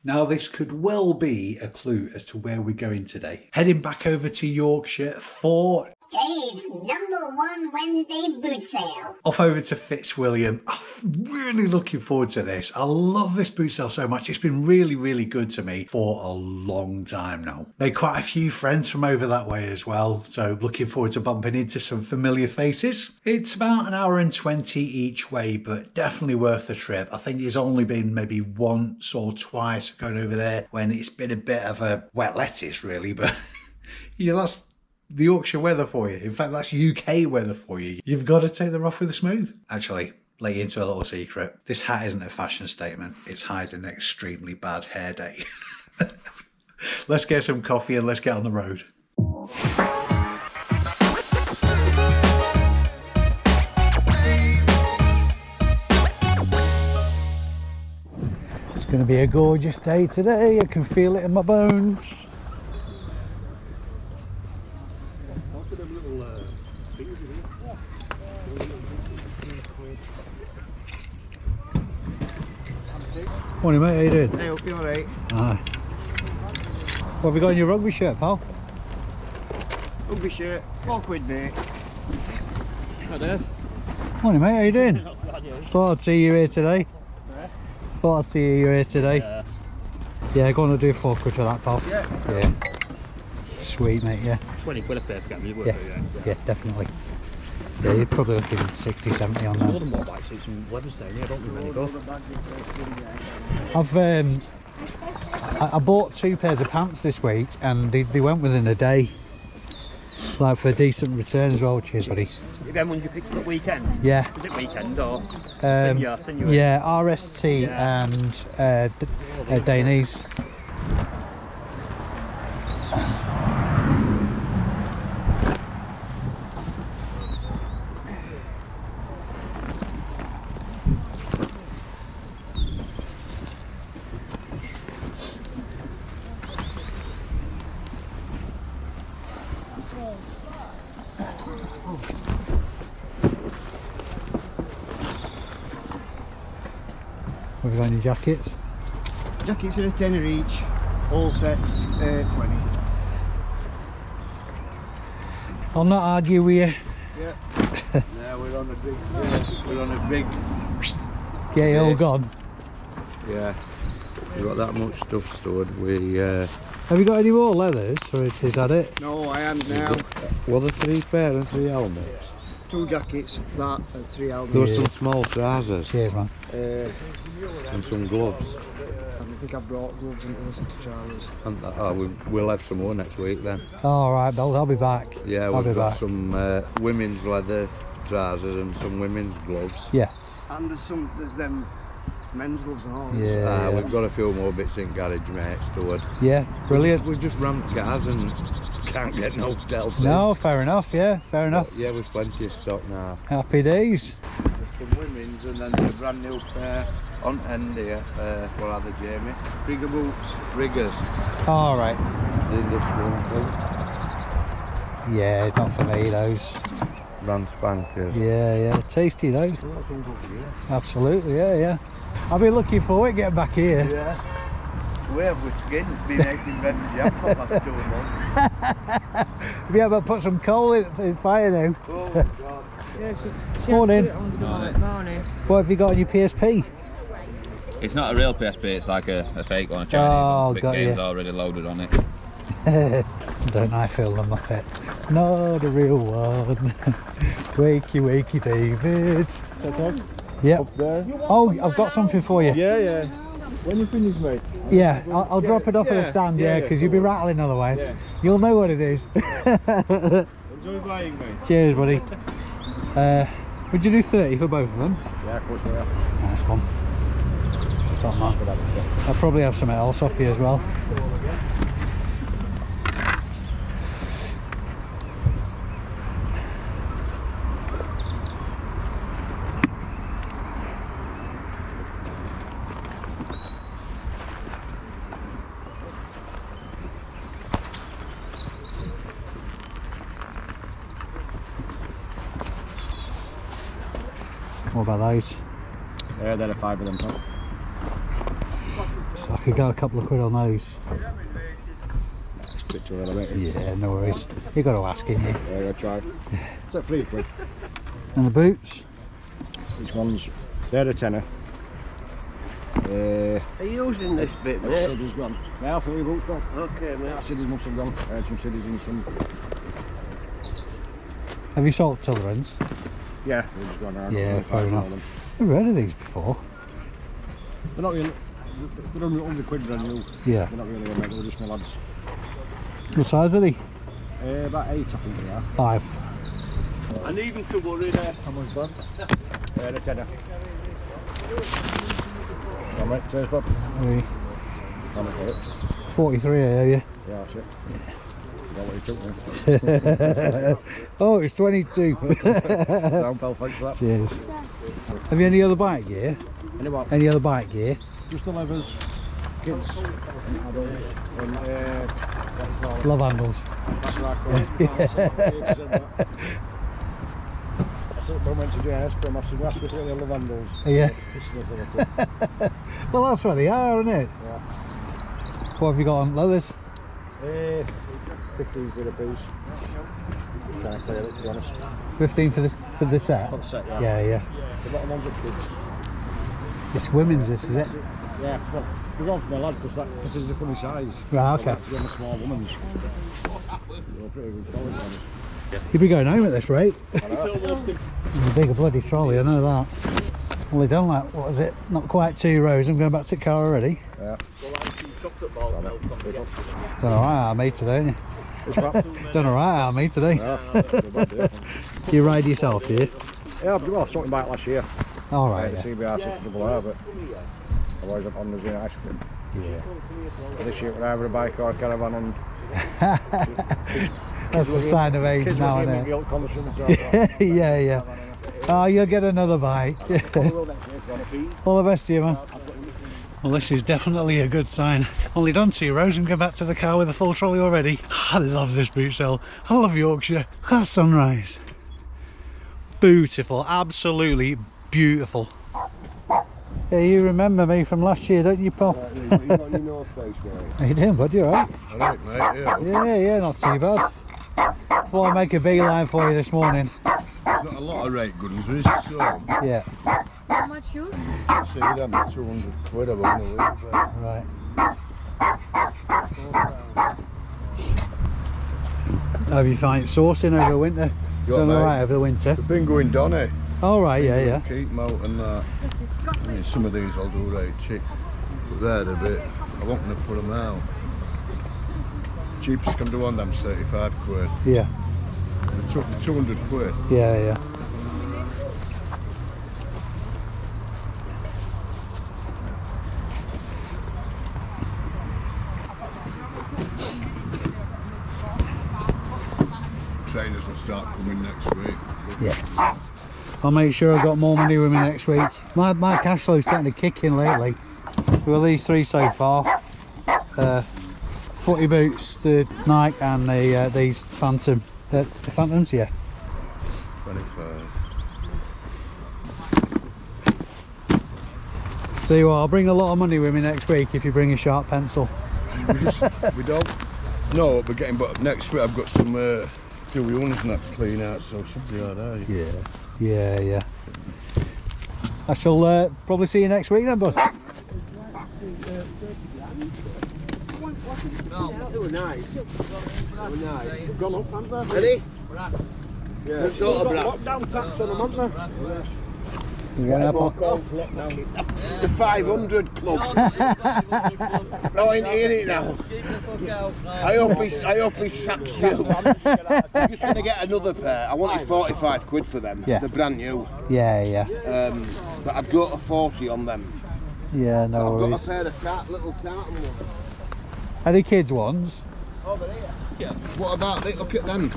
Now this could well be a clue as to where we're going today. Heading back over to Yorkshire for Dave's #1 Wednesday boot sale. Off over to Fitzwilliam. I'm really looking forward to this. I love this boot sale so much. It's been really, really good to me for a long time now. Made quite a few friends from over that way as well. So looking forward to bumping into some familiar faces. It's about 1 hour and 20 each way, but definitely worth the trip. I think it's only been maybe once or twice going over there when it's been a bit of a wet lettuce really, but that's the Yorkshire weather for you. In fact, that's UK weather for you. You've got to take the rough with the smooth. Actually, let you into a little secret. This hat isn't a fashion statement. It's hiding an extremely bad hair day. Let's get some coffee and let's get on the road. It's going to be a gorgeous day today. I can feel it in my bones. Morning mate, how you doing? Hey, hope you're alright. Aye. What have you got in your rugby shirt, pal? Rugby shirt, £4 mate. Hi Dave. Morning mate, how you doing? Not bad, you. Thought I'd see you here today. Yeah. Thought I'd see you here today. Yeah, go on and do £4 for that, pal. Yeah. Sweet mate, yeah. 20 quid a pair to get me work. Yeah, definitely. Yeah, you're probably looking at 60, 70 on A lot that. of more bike seats on Wednesday, I don't think many go. I bought 2 pairs of pants this week and they went within a day. Like for a decent return as well. Cheers buddy. Then when you picked up weekend? Yeah. Was it weekend or senior? Yeah, RST and Dainese. What have you got on your jackets? Jackets are a tenner each, all sets 20. I'll not argue with you. Yeah. Yeah, we're on a big. Get it all gone. Yeah, we've got that much stuff stored. Have you got any more leathers, or is that it? No, I am now. Well, the 3 pair and 3 helmets. 2 jackets, that and 3 There helmets. were some small trousers Cheers, man. and some gloves. I think I've brought gloves and listen to trousers. And we'll have some more next week then. All right, I'll be back. Yeah, I'll we've be got back. some women's leather trousers and some women's gloves. Yeah. And there's them men's gloves and all. Yeah. We've got a few more bits in garage, mate, stored. Yeah, brilliant. We've just rammed cars and can't get no stealth. No, fair enough. Yeah, fair enough. Yeah, we've plenty of stock now. Happy days. There's some women's and then there's a brand new pair on end here. What are they, Jamie? Rigger boots. Riggers. All right. In this one, I think. Yeah, not for me those. Brand spankers. Yeah, tasty though. Absolutely, yeah. I'll be looking forward to getting back here. Yeah. We have with skin, been making red jam for the last 2 months. Be able to put some coal in the fire now. Oh my god. Morning. Morning. What have you got on your PSP? It's not a real PSP, it's like a fake one, a Chinese Oh, one. The got game's you. already loaded on it. Don't I feel the Muppet? Not a real one. Wakey, wakey, David. Okay. Yep. Up there. Oh, I've got something for you. Yeah. When you finish, mate. Yeah, I'll drop it off at the stand, yeah, because you'll be rattling otherwise. Yeah. You'll know what it is. Enjoy buying, mate. Cheers, buddy. Would you do 30 for both of them? Yeah, of course we are. Nice one. Top man. I'll probably have something else off you as well. What about those? Yeah, there are 5 of them, pal. So You got a couple of quid on those. It's a bit too early, mate. Yeah, no worries. You got to ask, ain't you? Yeah, I'll try. It's at 3 quid. And the boots? These ones, they're a tenner. Are you using this bit, The mate? city's gone. Now for your boots gone. Okay, mate. That city's must have gone. I had some cities in some. Have you sold tolerance? Yeah, they've just gone around. Yeah, fair enough. I've heard of these before. They're not really. They're 100 quid brand new. Yeah. They're not really a mate, they're just my lads. What size are they? About 8, I think they are. 5. And even to worry there. How much, Bob? They're a tenner. Come on, mate. Cheers, Bob. How much for it? 43, I hear you. Yeah, that's it. You got what you took me. Oh, it's 22. Down, pal, thanks for that. Cheers. Have you any other bike gear? Any what? Any other bike gear? Just the levers, kids, and adults, and what you call it? Love handles. That's what I call it. That's what I went to JS for. I said, ask me for the love handles. Yeah. Yeah. Well, that's what they are, isn't it? Yeah. What have you got on leathers? 15 quid a piece. Trying to clear it, to be honest. 15 for the set? For the set, yeah. Yeah, yeah. The bottom ones are kids. It's women's, this, is it? Yeah, well, we're going for my lad because this is a funny size. Right, okay. I'd like to go on a small woman's. You're pretty good quality on it. You'd be going home at this rate. A bigger bloody trolley, I know that. Only done like, what is it? Not quite 2 rows. I'm going back to the car already. Yeah. Done alright out of me today, ain't you? Done alright out of me today. Yeah. You ride yourself, do you? Yeah, well, I sorted bike last year. Alright, The yeah. CBR 6RR, but I always up on the ice cream. Yeah. But this year, it was either a bike or a caravan, and That's a sign of age kids now, were isn't giving me it? guilt conscience. So I thought, Yeah, yeah. Oh, you'll get another bike. All the best to you, man. Well, this is definitely a good sign. Only done 2 rows and go back to the car with a full trolley already. I love this boot sale. I love Yorkshire. That sunrise. Beautiful, absolutely beautiful. Yeah, you remember me from last year, don't you, Paul? You got your North Face, mate. How you doing, bud? You alright? Alright, mate, yeah. Yeah, not too bad. Thought I'd make a beeline for you this morning. There's not a lot of rate good ones, there is some. Yeah, How much shoes? See them, 200 quid I won't believe it. right. How have you find sourcing over winter? You Done what, alright mate? over the winter? They've been going down, eh? Alright, yeah. Keep them out and that. I mean, some of these I'll do right cheap, but they're a bit, I want to put them out. Cheapest can do on them 35 quid. Yeah, They took me 200 quid. yeah. Trainers will start coming next week. Yeah. I'll make sure I've got more money with me next week. My cash flow's starting to kick in lately. Well, these 3 so far. Footy boots, the Nike, and these Phantom. The Phantoms, yeah. 25. Tell you what, I'll bring a lot of money with me next week if you bring a sharp pencil. We don't know what we're getting, but next week I've got some dewy ones and that to clean out, so should be alright. Yeah. I shall probably see you next week then, bud. Gone up, haven't they? Ready? Yeah. What sort of brand? Lockdown tax on them, haven't they? You going up? The 500 Club. No, I ain't hearing it now. I hope he sacks you. I'm just going to get another pair. I wanted 45 quid for them. Yeah. They're brand new. Yeah. But I've got a 40 on them. Yeah, no I've got worries. a pair of little tartan ones. Are they kids ones? Over here. What about they? Look at them.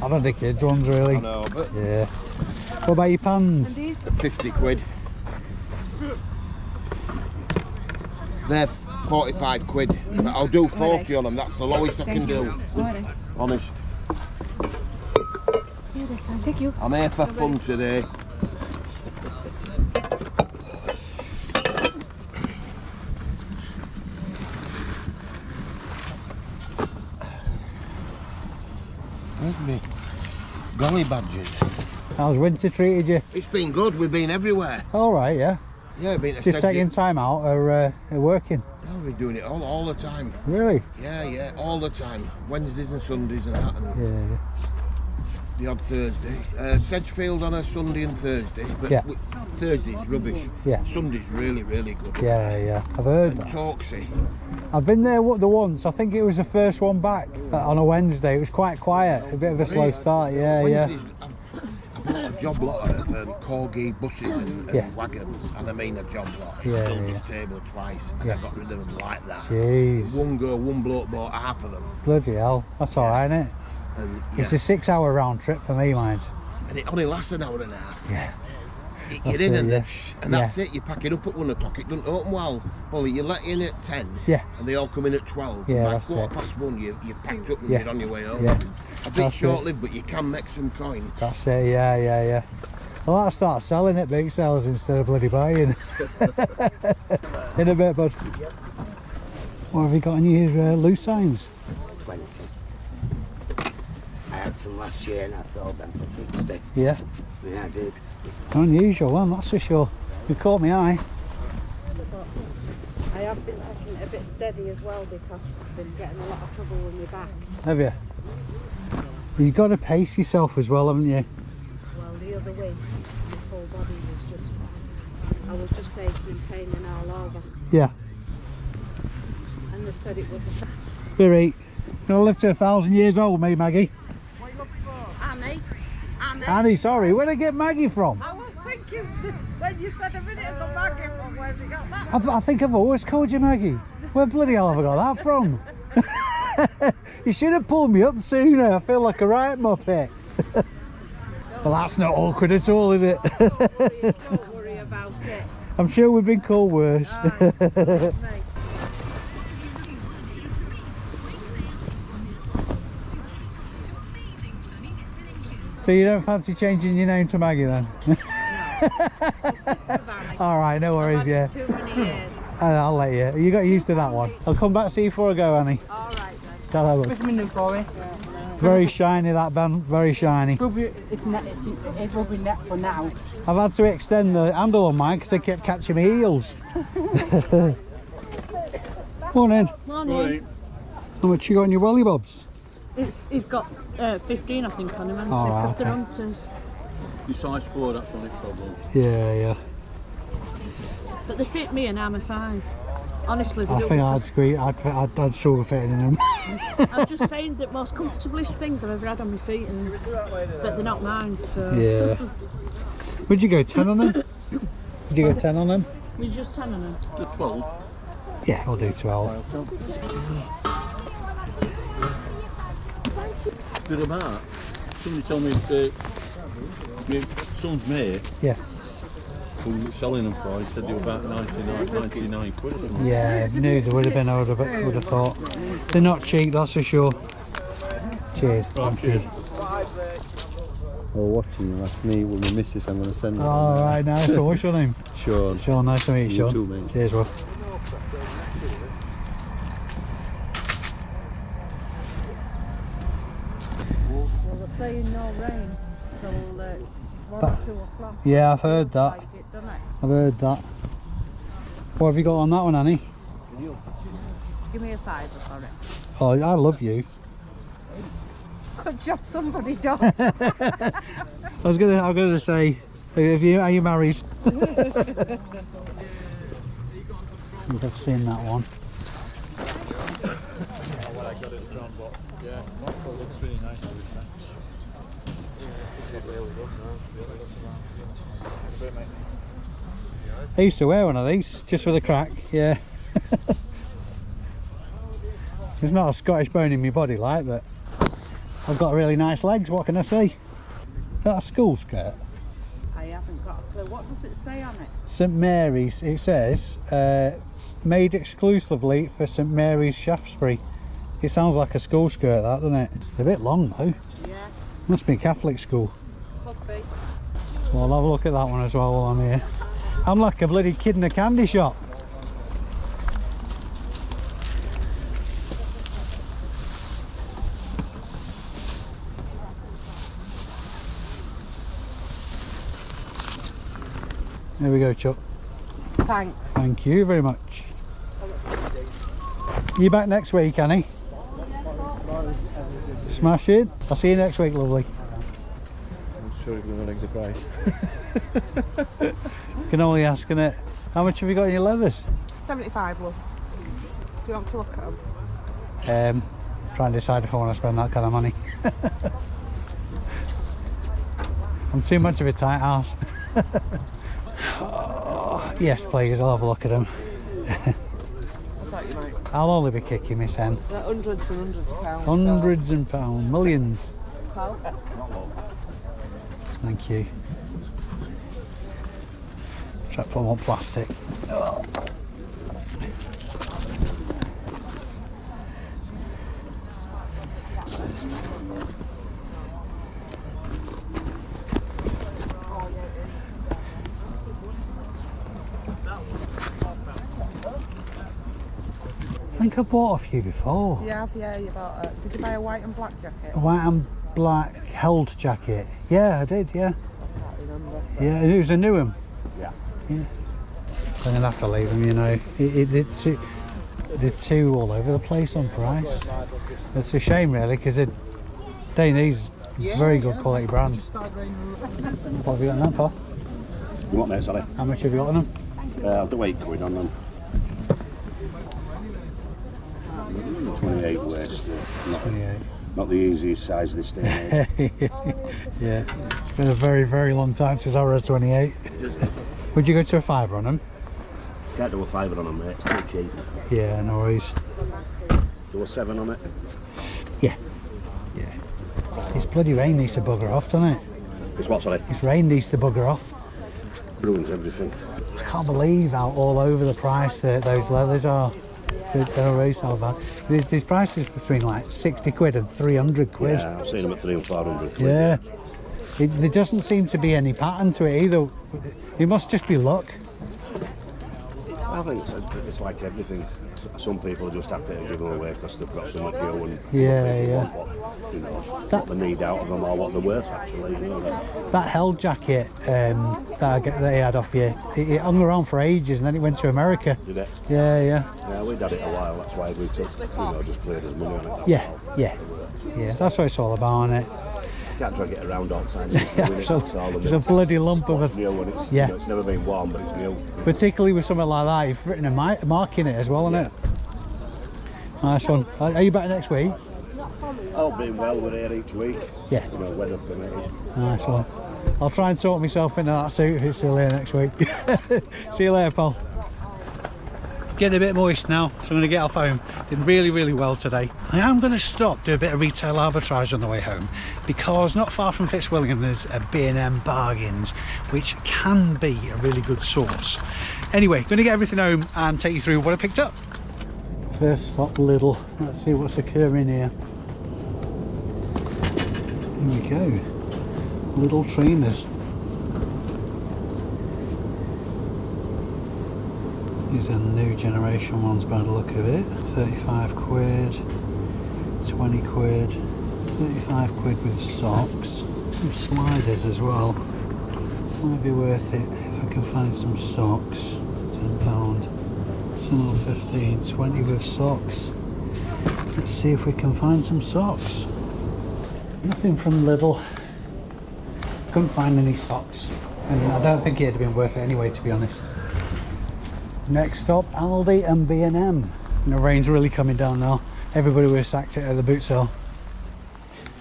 I don't think kids ones really. I know, but Yeah. What about your pans? 50 quid. They're 45 quid. But I'll do 40 on them. That's the lowest I can do. Honest. Yeah, that's fine. Thank you. I'm here for fun today. Where's me? Golly badges. How's winter treated you? It's been good. We've been everywhere. All right, yeah. Yeah, been to Just taking time out or working? No, we're doing it all the time. Really? Yeah, all the time. Wednesdays and Sundays and that, and Yeah. the odd Thursday. Sedgefield on a Sunday and Thursday, but Yeah. Thursday's rubbish. Yeah. Sunday's really, really good. Yeah. I've heard And that. Torksey. I've been there the once. I think it was the first one back on a Wednesday. It was quite quiet, a bit of a slow start. Yeah. Wednesdays, I bought a job lot of corgi buses and Yeah. wagons, and I mean a job lot. Yeah, I filled yeah. this table twice, and Yeah. I got rid of them like that. Jeez. One go, one bloke bought half of them. Bloody hell. That's all right, isn't it? And, It's yeah, a 6-hour round trip for me, mind. and it only lasts an hour and a half. Yeah. You're That's in it, and, yeah. and that's it. You pack it up at 1 o'clock. It doesn't open well. Well, you let in at 10. Yeah. And they all come in at 12. Yeah, By that's it. 1:15, you've packed up and Yeah. you're on your way home. Yeah. A bit That's it. short-lived, but you can make some coin. That's it, yeah. Well, I'll start selling at big sales instead of bloody buying. In a bit, bud. What have you got on your loose signs? 20. I had some last year and I sold them for 60. Yeah. Yeah, I did. Unusual one, that's for sure. You caught my eye. I have been taking it a bit steady as well because I've been getting a lot of trouble with my back. Have you? You've got to pace yourself as well, haven't you? Well, the other week, my whole body was just, I was just aching and paining all over. Yeah. And they said it was a... Birry, gonna live to 1,000 years old, me, Maggie. Annie? Annie, sorry, where'd I get Maggie from? I was thinking when you said a minute ago Maggie from, where's he got that? I think I've always called you Maggie. Where bloody hell have I got that from? You should have pulled me up sooner. I feel like a right muppet. Well, that's not awkward at all, is it? Don't worry about it. I'm sure we've been called worse. Mate. So you don't fancy changing your name to Maggie then? All right, no worries, yeah. Too many years. I'll let you. You got used to that one. I'll come back to see you before I go, Annie. All right then. Ta-ra, bud. What's my name for me? Very shiny, that band, very shiny. It will be net for now. I've had to extend the handle on mine because they kept catching my heels. Morning. Morning. How much you got in your welly bobs? He's got 15, I think, on him, Oh, because okay. they're hunters. Your size 4, that's the only problem. Yeah. But they fit me and I'm a 5. Honestly, they I don't. think I'd struggle fitting in them. I'm just saying that most comfortablest things I've ever had on my feet, but they're not mine. So Yeah. Would you go 10 on them? Would you go 10 on them? we just 10 on them. The 12. Yeah, I'll do 12. Did about. Somebody told me my son's mate, Yeah. who was selling them for, he said they were about 99 quid or something. Yeah, knew there would have been, I would have thought. They're not cheap, that's for sure. Cheers. Thank you. I was watching you last night with my missus. I'm going to send her. All right, nice. So what's your name? Sean. Sean, nice to meet you, You Sean. too, mate. Cheers, bro. Well, they're saying no rain till 1 or 2 o'clock. Yeah, I've heard that. Like it, doesn't it? I've heard that. What have you got on that one, Annie? Give me a fiver for it. Oh, I love you. Good job somebody does. I was gonna say, are you married? I've seen that one. Well, I got it from, but yeah, Moscow looks really nice. I used to wear one of these just for the crack. Yeah. There's not a Scottish bone in my body like that. I've got really nice legs. What can I say? Is that a school skirt? I haven't got a clue. What does it say on it? St Mary's. It says made exclusively for St Mary's Shaftesbury. It sounds like a school skirt, that, doesn't it? It's a bit long though. Yeah, Must be a Catholic school. could be. Well, I'll have a look at that one as well while I'm here. I'm like a bloody kid in a candy shop. There we go, Chuck. Thanks. Thank you very much. You back next week, Annie? Smash it. I'll see you next week, lovely. I'm sure he's going to like the price. Can only ask, innit? How much have you got in your leathers? 75, love. Do you want to look at them? Try and decide if I want to spend that kind of money. I'm too much of a tight ass. Oh, yes, please, I'll have a look at them. I thought you might. I'll only be kicking Miss Hen. They're hundreds and hundreds of pounds. Hundreds and pounds, millions. So. Thank you. Try to put them on plastic. Oh. I think I bought a few before. Yeah, you bought a... Did you buy a white and black jacket? A white and black held jacket. Yeah, I did, yeah. I can't remember. Yeah, and it was a new one. Yeah. Yeah. I'm going to have to leave them, you know. They're too all over the place on price. It's a shame, really, because they need very good quality brand. What have you got on that, Paul? You want that, Sally? How much have you got on them? I'll do 8 quid on them. 28 waist. Not the easiest size this day. Yeah, it's been a very, very long time since I read 28. Would you go to a fiver on them? Can't do a fiver on them, mate. It's too cheap. Yeah, no worries. Do a 7 on it? Yeah. Yeah. This bloody rain needs to bugger off, doesn't it? It's what, sorry? This rain needs to bugger off. Ruins everything. I can't believe how all over the price those leathers are. They're really so bad. These prices between like 60 quid and 300 quid. Yeah, I've seen them at 300 and 400 quid. Yeah. There doesn't seem to be any pattern to it either. It must just be luck. I think it's like everything. Some people are just happy to give them away because they've got something to do and Yeah. what they need out of them or what they're worth actually. You know, that held jacket that he had off you, it hung around for ages and then it went to America. Did it? Yeah. Yeah, we'd had it a while. That's why we took, just cleared his money on it. Yeah. That's what it's all about, isn't it? You can't drag it around all the time. It's a bloody lump of it's new and it's, yeah. It's never been warm, but it's new. Particularly with something like that, you've written a mark in it as well, isn't it? Nice one. Are you back next week? All being well, we're here each week. Yeah. Weather permitting. Nice one. I'll try and talk myself into that suit if it's still here next week. See you later, Paul. Getting a bit moist now, so I'm going to get off home. Did really, really well today. I am going to stop, do a bit of retail arbitrage on the way home, because not far from Fitzwilliam there's a B&M Bargains, which can be a really good source. Anyway, going to get everything home and take you through what I picked up. First stop, Lidl. Let's see what's occurring here. Here we go. Lidl trainers. These are new generation ones by the look of it. 35 quid, 20 quid, 35 quid with socks. Some sliders as well. Might be worth it if I can find some socks. £10. 10 or 15, 20 with socks. Let's see if we can find some socks. Nothing from Lidl. Couldn't find any socks. And I don't think it'd have been worth it anyway, to be honest. Next stop, Aldi and B&M. And the rain's really coming down now. Everybody was sacked it at the boot sale.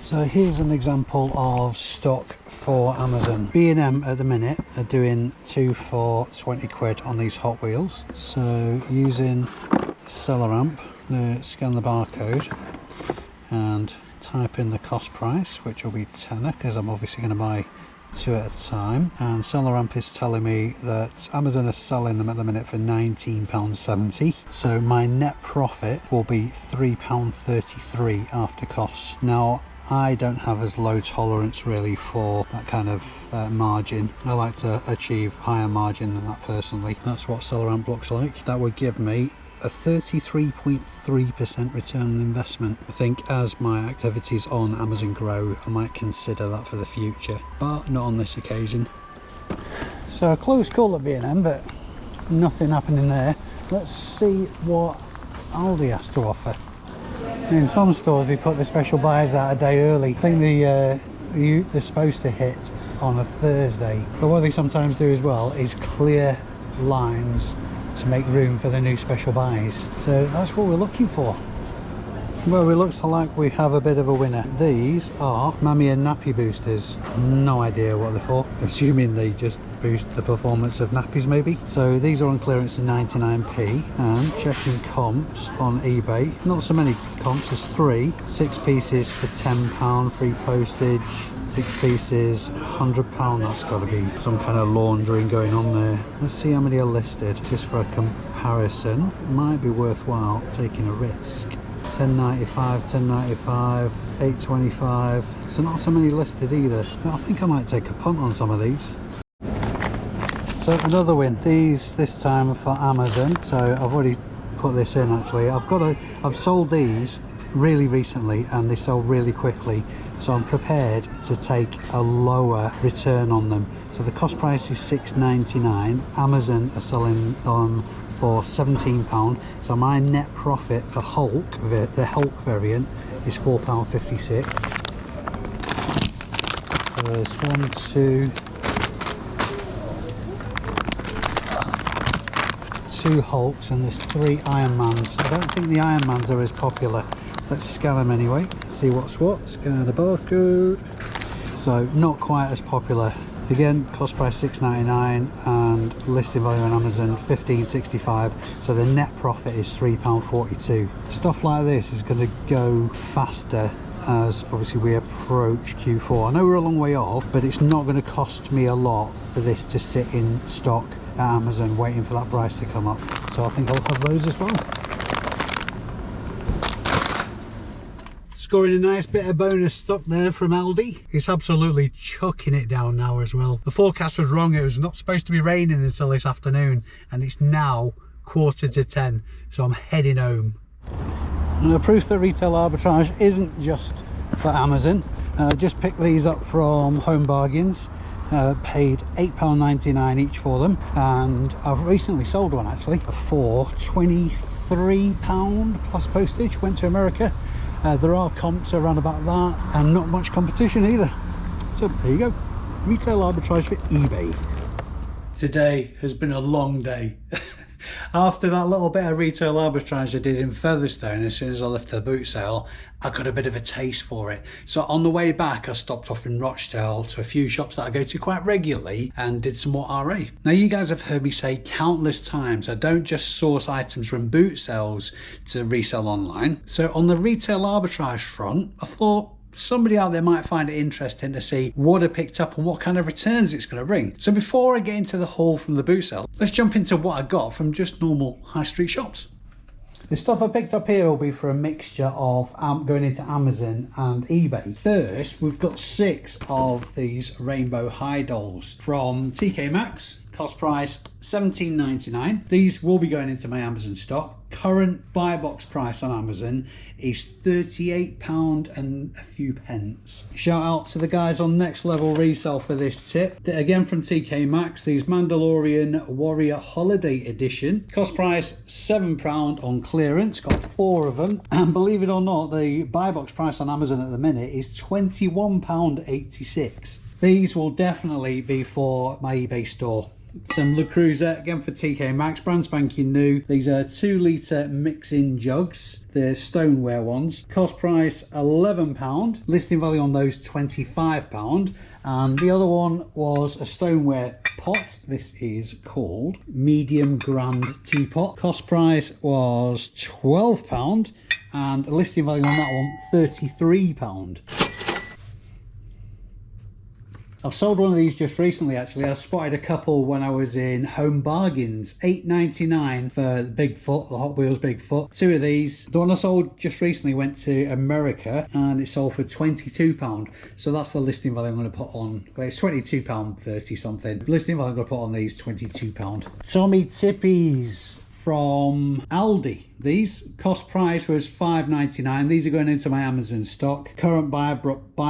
So here's an example of stock for Amazon. B&M at the minute are doing 2 for 20 quid on these Hot Wheels. So using seller amp, scan the barcode and type in the cost price, which will be tenner because I'm obviously going to buy 2 at a time, and seller amp is telling me that Amazon are selling them at the minute for £19.70, so my net profit will be £3.33 after costs. Now I don't have as low tolerance really for that kind of margin. I like to achieve higher margin than that personally. That's what seller amp looks like. That would give me a 33.3% return on investment. I think as my activities on Amazon grow, I might consider that for the future, but not on this occasion. So a close call at B&M, but nothing happening there. Let's see what Aldi has to offer. In some stores they put the special buys out a day early. I think they're supposed to hit on a Thursday, but what they sometimes do as well is clear lines to make room for the new special buys. So that's what we're looking for. Well, it looks like we have a bit of a winner. These are Mamiya nappy boosters. No idea what they're for, assuming they just boost the performance of nappies maybe. So these are on clearance at 99p, and checking comps on eBay. Not so many comps, there's 3. 6 pieces for £10, free postage. 6 pieces, £100. That's got to be some kind of laundering going on there. Let's see how many are listed, just for a comparison. It might be worthwhile taking a risk. 10.95, 10.95, 8.25. So not so many listed either. But I think I might take a punt on some of these. So another win. These this time for Amazon. So I've already put this in actually. I've sold these really recently and they sold really quickly. So I'm prepared to take a lower return on them. So the cost price is £6.99. Amazon are selling on for £17, so my net profit for Hulk, the Hulk variant, is £4.56. So there's 1, 2 Hulks, and there's 3 Ironmans. I don't think the Ironmans are as popular. Let's scan them anyway, see what's what. Scan the barcode. So not quite as popular. Again, cost price £6.99 and listing value on Amazon £15.65, so the net profit is £3.42. Stuff like this is going to go faster as obviously we approach Q4. I know we're a long way off, but it's not going to cost me a lot for this to sit in stock at Amazon waiting for that price to come up. So I think I'll have those as well. Scoring a nice bit of bonus stock there from Aldi. It's absolutely chucking it down now as well. The forecast was wrong. It was not supposed to be raining until this afternoon, and it's now 9:45, so I'm heading home. And the proof that retail arbitrage isn't just for Amazon. Just picked these up from Home Bargains. Paid £8.99 each for them, and I've recently sold one actually for £23 plus postage. Went to America. There are comps around about that, and not much competition either. So there you go, retail arbitrage for eBay. Today has been a long day. After that little bit of retail arbitrage I did in Featherstone, as soon as I left the boot sale, I got a bit of a taste for it. So on the way back, I stopped off in Rochdale to a few shops that I go to quite regularly and did some more RA. Now, you guys have heard me say countless times, I don't just source items from boot sales to resell online. So on the retail arbitrage front, I thought somebody out there might find it interesting to see what I picked up and what kind of returns it's going to bring. So before I get into the haul from the boot sale, let's jump into what I got from just normal high street shops. The stuff I picked up here will be for a mixture of going into Amazon and eBay. First, we've got 6 of these rainbow high dolls from TK Maxx. Cost price £17.99. These will be going into my Amazon stock. Current buy box price on Amazon is £38 and a few pence. Shout out to the guys on Next Level Resell for this tip. Again from TK Maxx, these Mandalorian Warrior Holiday Edition. Cost price £7 on clearance. Got 4 of them. And believe it or not, the buy box price on Amazon at the minute is £21.86. These will definitely be for my eBay store. Some Le Creuset, again for TK Maxx, brand spanking new. These are 2 litre mixing jugs. They're stoneware ones. Cost price £11. Listing value on those £25. And the other one was a stoneware pot. This is called Medium Grand Teapot. Cost price was £12. And listing value on that one £33. I've sold one of these just recently actually. I spotted a couple when I was in Home Bargains. £8.99 for the Bigfoot, the Hot Wheels Bigfoot. 2 of these. The one I sold just recently went to America and it sold for £22. So that's the listing value I'm going to put on. Well, it's £22.30 something. The listing value I'm going to put on these £22. Tommy Tippies from Aldi. These cost price was $5.99. These are going into my Amazon stock. Current buy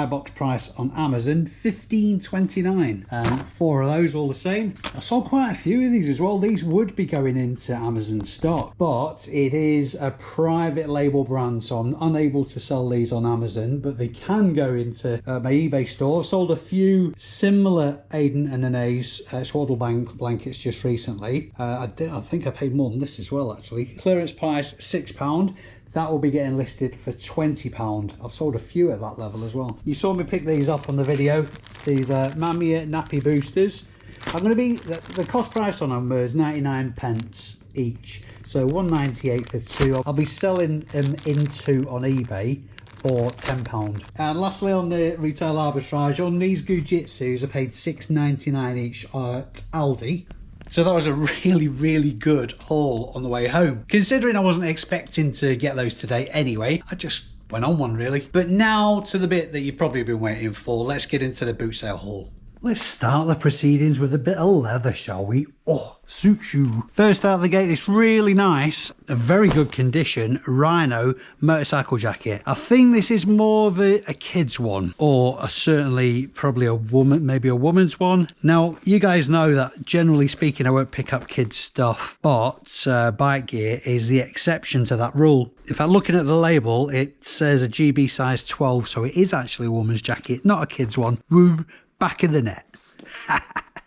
box price on Amazon $15.29, and 4 of those all the same. I sold quite a few of these as well. These would be going into Amazon stock, but it is a private label brand, so I'm unable to sell these on Amazon, but they can go into my eBay store. I've sold a few similar Aiden and Anae's swaddle blankets just recently. I think I paid more than this as well, actually. Clearance price £6. That will be getting listed for £20. I've sold a few at that level as well. You saw me pick these up on the video. These are Mamiya nappy boosters. I'm going to be, the cost price on them is 99p each, so £1.98 for 2. I'll be selling them in 2 on eBay for £10. And lastly, on the retail arbitrage, on these Gujitsus I paid $6.99 each at Aldi. So that was a really good haul on the way home. Considering I wasn't expecting to get those today anyway, I just went on one really. But now to the bit that you've probably been waiting for. Let's get into the boot sale haul. Let's start the proceedings with a bit of leather, shall we? Oh, suit shoe. First out of the gate, this really nice, a very good condition, Rhino motorcycle jacket. I think this is more of a kid's one, or certainly probably a woman, maybe a woman's one. Now, you guys know that generally speaking, I won't pick up kids' stuff, but bike gear is the exception to that rule. In fact, looking at the label, it says a GB size 12, so it is actually a woman's jacket, not a kid's one. Woo. Back in the net.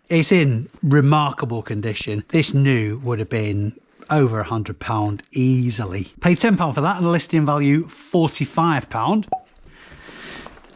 It's in remarkable condition. This new would have been over £100 easily. Paid £10 for that, and the listing value £45.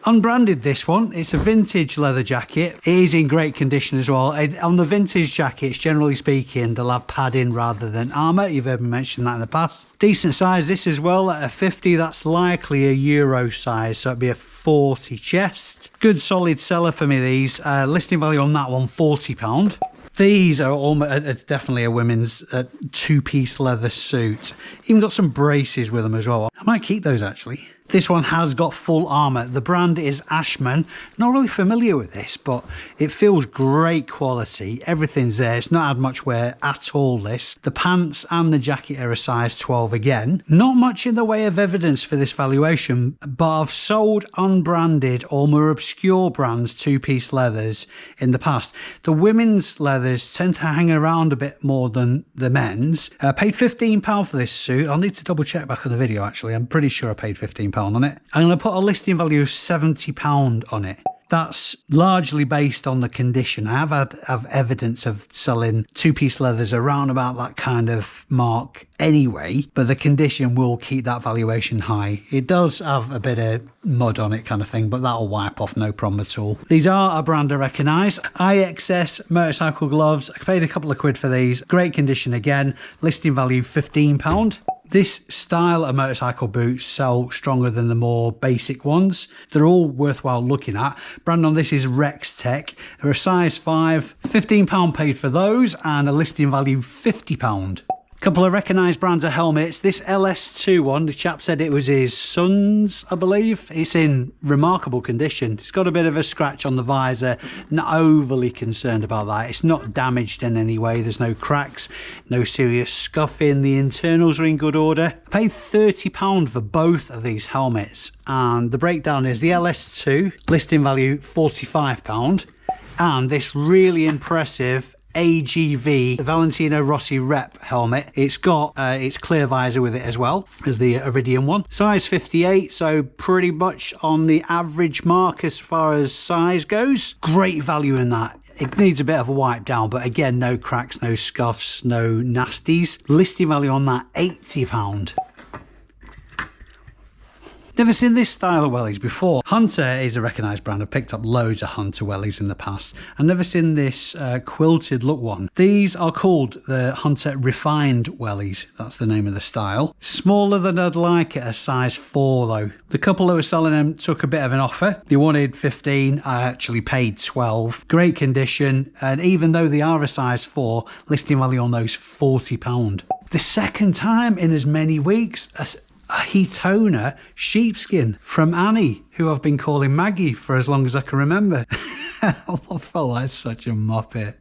Unbranded, this one. It's a vintage leather jacket. It is in great condition as well. On the vintage jackets, generally speaking, they'll have padding rather than armour. You've heard me mention that in the past. Decent size, this as well, at a 50. That's likely a Euro size, so it'd be a 40 chest. Good solid seller for me, these. Listing value on that one, £40. These are almost definitely a women's 2-piece leather suit. Even got some braces with them as well. I might keep those actually. This one has got full armour. The brand is Ashman. Not really familiar with this, but it feels great quality. Everything's there. It's not had much wear at all, this. The pants and the jacket are a size 12 again. Not much in the way of evidence for this valuation, but I've sold unbranded or more obscure brands 2-piece leathers in the past. The women's leathers tend to hang around a bit more than the men's. I paid £15 for this suit. I'll need to double check back on the video actually. I'm pretty sure I paid £15 on it. I'm going to put a listing value of £70 on it. That's largely based on the condition. I have evidence of selling 2-piece leathers around about that kind of mark anyway, but the condition will keep that valuation high. It does have a bit of mud on it kind of thing, but that'll wipe off no problem at all. These are a brand I recognise. IXS motorcycle gloves. I paid a couple of quid for these. Great condition again. Listing value £15. This style of motorcycle boots sell stronger than the more basic ones. They're all worthwhile looking at. Brand on this is Rex Tech. They're a size 5. £15 paid for those, and a listing value £50. Couple of recognised brands of helmets. This LS2 one, the chap said it was his son's, I believe. It's in remarkable condition. It's got a bit of a scratch on the visor. Not overly concerned about that. It's not damaged in any way. There's no cracks, no serious scuffing. The internals are in good order. I paid £30 for both of these helmets, and the breakdown is the LS2, listing value £45, and this really impressive AGV Valentino Rossi Rep helmet. It's got its clear visor with it as well as the Iridium one. Size 58, so pretty much on the average mark as far as size goes. Great value in that. It needs a bit of a wipe down, but again, no cracks, no scuffs, no nasties. Listing value on that, £80. Never seen this style of wellies before. Hunter is a recognised brand. I've picked up loads of Hunter wellies in the past. I've never seen this quilted look one. These are called the Hunter Refined wellies. That's the name of the style. Smaller than I'd like at a size 4 though. The couple that were selling them took a bit of an offer. They wanted 15. I actually paid 12. Great condition. And even though they are a size 4, listing value on those £40. The second time in as many weeks, a Heatona sheepskin from Annie, who I've been calling Maggie for as long as I can remember. I felt like such a muppet.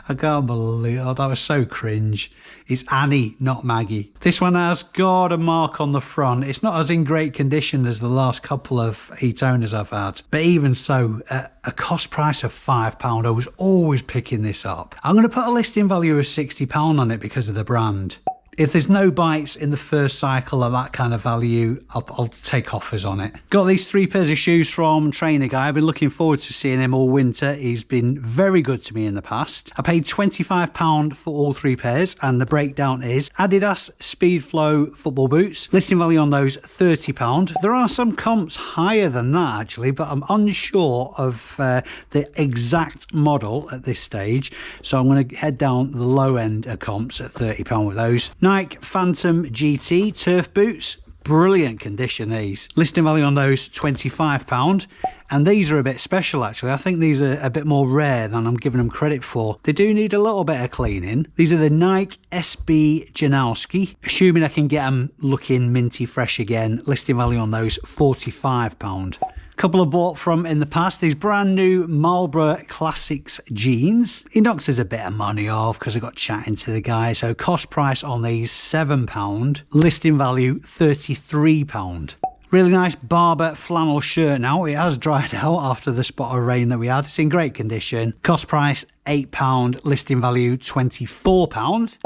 I can't believe it. That was so cringe. It's Annie, not Maggie. This one has got a mark on the front. It's not as in great condition as the last couple of e-toners I've had. But even so, at a cost price of £5, I was always picking this up. I'm going to put a listing value of £60 on it because of the brand. If there's no bites in the first cycle of that kind of value, I'll take offers on it. Got these 3 pairs of shoes from Trainer Guy. I've been looking forward to seeing him all winter. He's been very good to me in the past. I paid £25 for all 3 pairs, and the breakdown is Adidas Speedflow football boots. Listing value on those £30. There are some comps higher than that actually, but I'm unsure of the exact model at this stage. So I'm going to head down the low end of comps at £30 with those. Nike Phantom GT turf boots, brilliant condition these. Listing value on those £25, and these are a bit special actually. I think these are a bit more rare than I'm giving them credit for. They do need a little bit of cleaning. These are the Nike SB Janowski, assuming I can get them looking minty fresh again. Listing value on those £45. Couple I bought from in the past, these brand new Marlboro Classics jeans. He knocked us a bit of money off because I got chatting to the guy. So cost price on these £7, listing value £33. Really nice Barber flannel shirt now. It has dried out after the spot of rain that we had. It's in great condition. Cost price £8, listing value £24.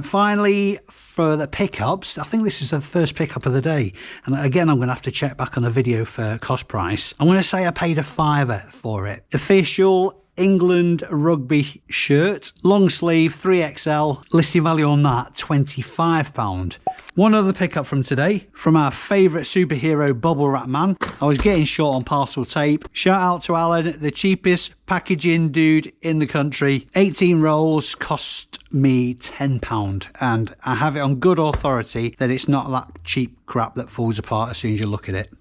Finally, for the pickups, I think this is the first pickup of the day. And again, I'm going to have to check back on the video for cost price. I'm going to say I paid a £5 for it. Official England rugby shirt, long sleeve, 3XL, listing value on that £25. One other pickup from today, from our favourite superhero bubble wrap man. I was getting short on parcel tape. Shout out to Alan, the cheapest packaging dude in the country. 18 rolls cost me £10, and I have it on good authority that it's not that cheap crap that falls apart as soon as you look at it.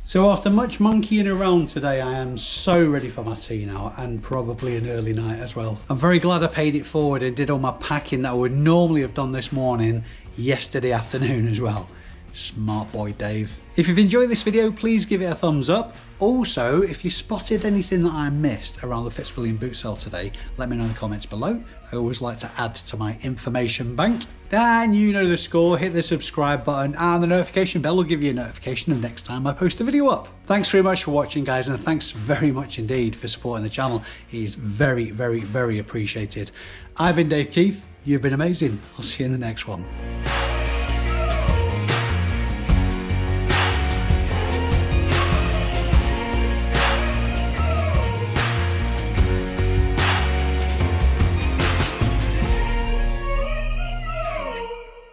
So after much monkeying around today, I am so ready for my tea now, and probably an early night as well. I'm very glad I paid it forward and did all my packing that I would normally have done this morning yesterday afternoon as well. Smart boy Dave. If you've enjoyed this video, please give it a thumbs up. Also, if you spotted anything that I missed around the Fitzwilliam boot sale today, let me know in the comments below. I always like to add to my information bank. Then you know the score, hit the subscribe button, and the notification bell will give you a notification of next time I post a video up. Thanks very much for watching, guys, and thanks very much indeed for supporting the channel. It is very, very, very appreciated. I've been Dave Keeffe. You've been amazing. I'll see you in the next one.